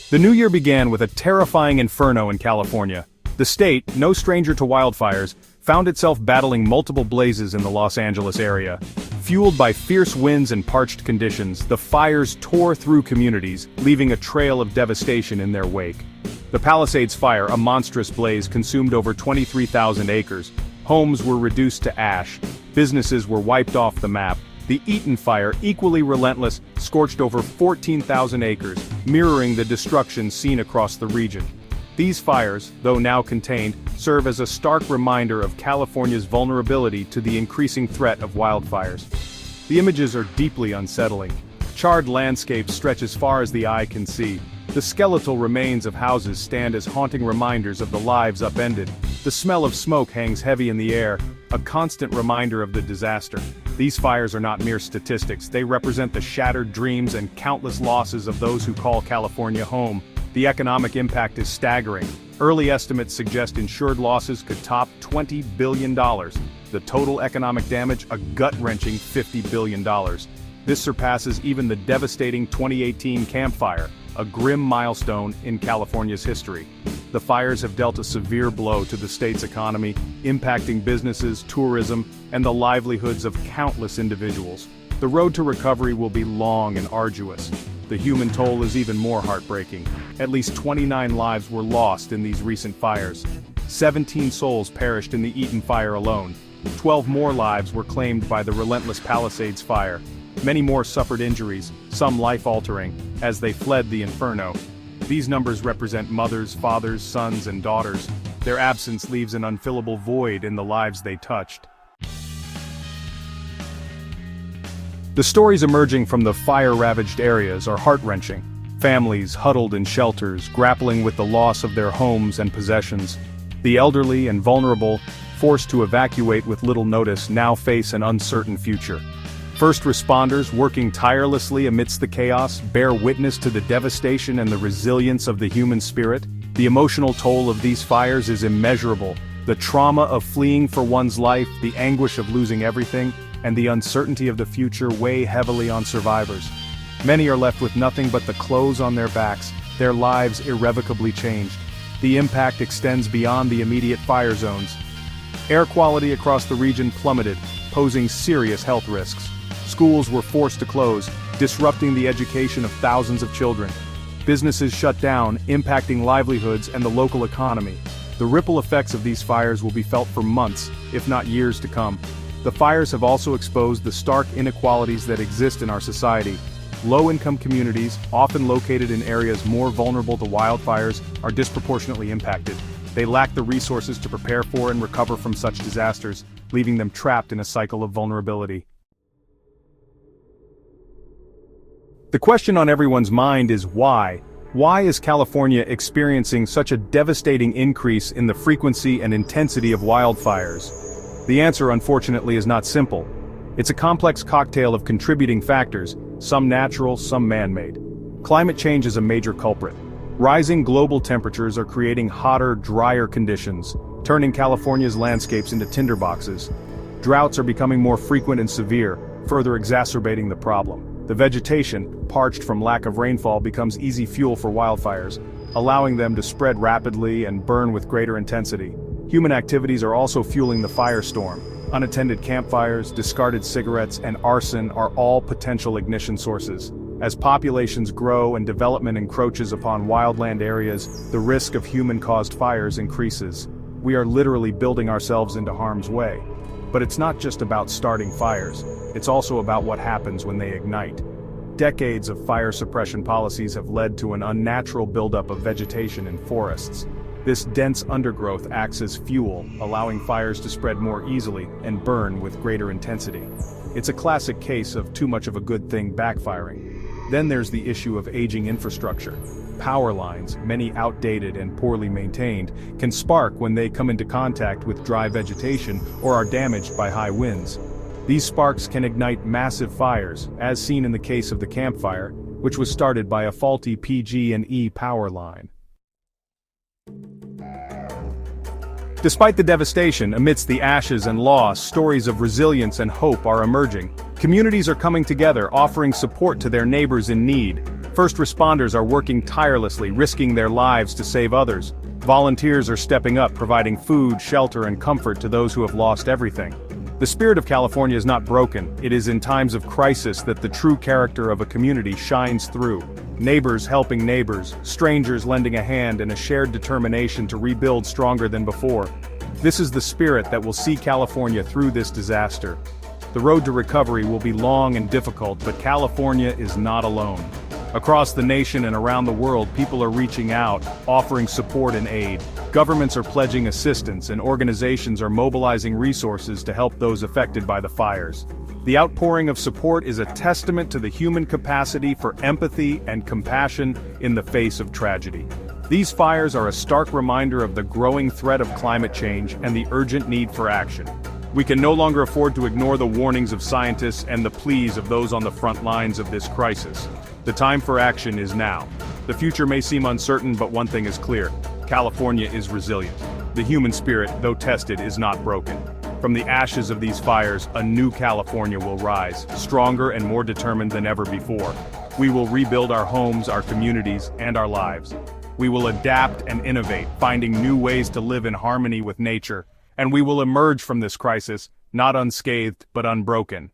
The new year began with a terrifying inferno in California. The state, no stranger to wildfires, found itself battling multiple blazes in the Los Angeles area. Fueled by fierce winds and parched conditions, the fires tore through communities, leaving a trail of devastation in their wake. The Palisades Fire, a monstrous blaze, consumed over 23,000 acres. Homes were reduced to ash. Businesses were wiped off the map. The Eaton Fire, equally relentless, scorched over 14,000 acres, mirroring the destruction seen across the region. These fires, though now contained, serve as a stark reminder of California's vulnerability to the increasing threat of wildfires. The images are deeply unsettling. Charred landscapes stretch as far as the eye can see. The skeletal remains of houses stand as haunting reminders of the lives upended. The smell of smoke hangs heavy in the air, a constant reminder of the disaster. These fires are not mere statistics, they represent the shattered dreams and countless losses of those who call California home. The economic impact is staggering. Early estimates suggest insured losses could top $20 billion. The total economic damage, a gut-wrenching $50 billion. This surpasses even the devastating 2018 Camp Fire, a grim milestone in California's history. The fires have dealt a severe blow to the state's economy, impacting businesses, tourism, and the livelihoods of countless individuals. The road to recovery will be long and arduous. The human toll is even more heartbreaking. At least 29 lives were lost in these recent fires. 17 souls perished in the Eaton Fire alone. 12 more lives were claimed by the relentless Palisades Fire. Many more suffered injuries, some life-altering, as they fled the inferno. These numbers represent mothers, fathers, sons, and daughters. Their absence leaves an unfillable void in the lives they touched. The stories emerging from the fire-ravaged areas are heart-wrenching. Families huddled in shelters, grappling with the loss of their homes and possessions. The elderly and vulnerable, forced to evacuate with little notice, now face an uncertain future. First responders, working tirelessly amidst the chaos, bear witness to the devastation and the resilience of the human spirit. The emotional toll of these fires is immeasurable. The trauma of fleeing for one's life, the anguish of losing everything, and the uncertainty of the future weigh heavily on survivors. Many are left with nothing but the clothes on their backs, their lives irrevocably changed. The impact extends beyond the immediate fire zones. Air quality across the region plummeted, posing serious health risks. Schools were forced to close, disrupting the education of thousands of children. Businesses shut down, impacting livelihoods and the local economy. The ripple effects of these fires will be felt for months, if not years to come. The fires have also exposed the stark inequalities that exist in our society. Low-income communities, often located in areas more vulnerable to wildfires, are disproportionately impacted. They lack the resources to prepare for and recover from such disasters, leaving them trapped in a cycle of vulnerability. The question on everyone's mind is why? Why is California experiencing such a devastating increase in the frequency and intensity of wildfires? The answer, unfortunately, is not simple. It's a complex cocktail of contributing factors, some natural, some man-made. Climate change is a major culprit. Rising global temperatures are creating hotter, drier conditions, turning California's landscapes into tinderboxes. Droughts are becoming more frequent and severe, further exacerbating the problem. The vegetation, parched from lack of rainfall, becomes easy fuel for wildfires, allowing them to spread rapidly and burn with greater intensity. Human activities are also fueling the firestorm. Unattended campfires, discarded cigarettes, and arson are all potential ignition sources. As populations grow and development encroaches upon wildland areas, the risk of human-caused fires increases. We are literally building ourselves into harm's way. But it's not just about starting fires, it's also about what happens when they ignite. Decades of fire suppression policies have led to an unnatural buildup of vegetation in forests. This dense undergrowth acts as fuel, allowing fires to spread more easily and burn with greater intensity. It's a classic case of too much of a good thing backfiring. Then there's the issue of aging infrastructure. Power lines, many outdated and poorly maintained, can spark when they come into contact with dry vegetation or are damaged by high winds. These sparks can ignite massive fires, as seen in the case of the Camp Fire, which was started by a faulty PG&E power line. Despite the devastation, amidst the ashes and loss, stories of resilience and hope are emerging. Communities are coming together, offering support to their neighbors in need. First responders are working tirelessly, risking their lives to save others. Volunteers are stepping up, providing food, shelter, and comfort to those who have lost everything. The spirit of California is not broken. It is in times of crisis that the true character of a community shines through. Neighbors helping neighbors, strangers lending a hand, and a shared determination to rebuild stronger than before. This is the spirit that will see California through this disaster. The road to recovery will be long and difficult, but California is not alone. Across the nation and around the world, people are reaching out, offering support and aid. Governments are pledging assistance, and organizations are mobilizing resources to help those affected by the fires. The outpouring of support is a testament to the human capacity for empathy and compassion in the face of tragedy. These fires are a stark reminder of the growing threat of climate change and the urgent need for action. We can no longer afford to ignore the warnings of scientists and the pleas of those on the front lines of this crisis. The time for action is now. The future may seem uncertain, but one thing is clear: California is resilient. The human spirit, though tested, is not broken. From the ashes of these fires, a new California will rise, stronger and more determined than ever before. We will rebuild our homes, our communities, and our lives. We will adapt and innovate, finding new ways to live in harmony with nature. And we will emerge from this crisis, not unscathed but unbroken.